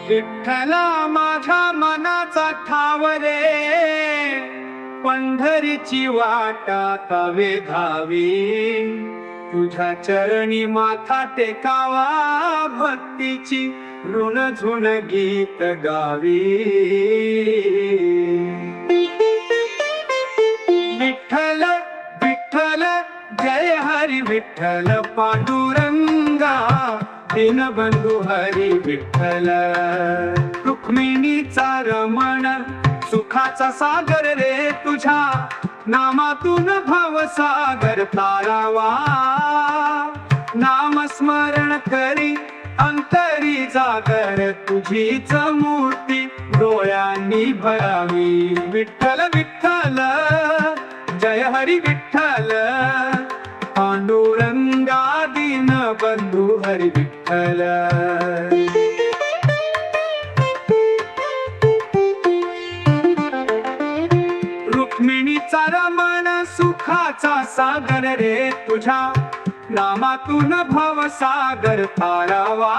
विठ्ठला माझ्या मनाचा ठाव रे, पंढरीची वाटा तवे धावी, तुझ्या चरणी माथा टेकावा, भक्तीची ऋण झुण गीत गावी. विठ्ठल विठ्ठल जय हरी विठ्ठल पांडुरंगा, दीनबंधू हरी विठ्ठल. रुक्मिणीचा रमण सुखाचा सागर रे, तुझ्या नामातून भवसागर तारावा. नामस्मरण करी अंतरी जागर, तुझीच मूर्ती डोळ्यांनी भरावी. विठ्ठल विठ्ठल जय हरी विठ्ठल पांडुरंगा, दीनबंधू हरी विठ्ठल. रुक्मिणीचा रमण सुखाचा सागर रे, तुझ्या नामातून भवसागर तारावा.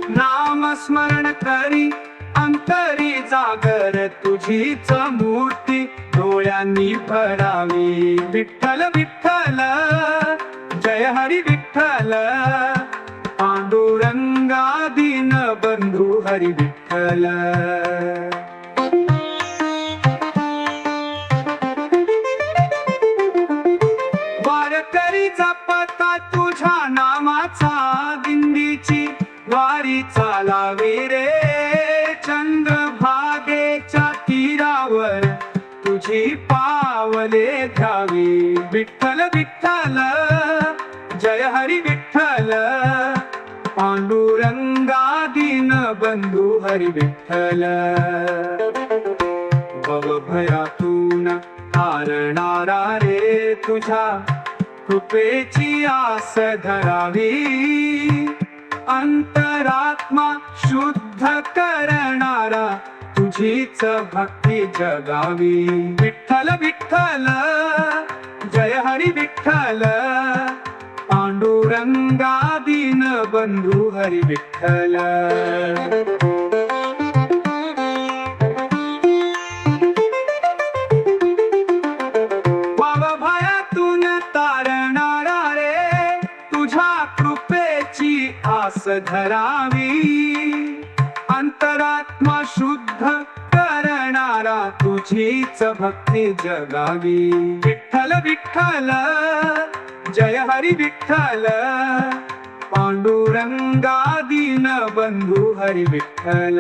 नामस्मरण करी अंतरी जागर, तुझीच मूर्ती डोळ्यांनी भरावी. विठ्ठल विठ्ठल जय हरी विठ्ठल पांडुरंगा, दीनबंधू हरी विठ्ठल. वारकरी जपता तुझ्या नामाचा, दिंडीची वारी चालावी रे. चंद्रभागेच्या तीरावर तुझी पावले घ्यावी. विठ्ठल विठ्ठल जय हरी विठ्ठल पांडुरंगा, दीनबंधू हरी विठ्ठल. भवभयातून तारणारा रे, तुझ्या कृपेची आस धरावी. अंतरात्मा शुद्ध करणारा, तुझीच भक्ती जगावी. विठ्ठल विठ्ठल जय हरी विठ्ठल पांडुरंगा, दीनबंधू हरी विठ्ठल. भवभयातून तारणारा रे, तुझ्या कृपेची आस धरावी. अंतरात्मा शुद्ध करणारा, तुझीच भक्ती जगावी. विठ्ठल विठ्ठल जय हरी विठ्ठल पांडुरंगा, दीनबंधू हरी विठ्ठल.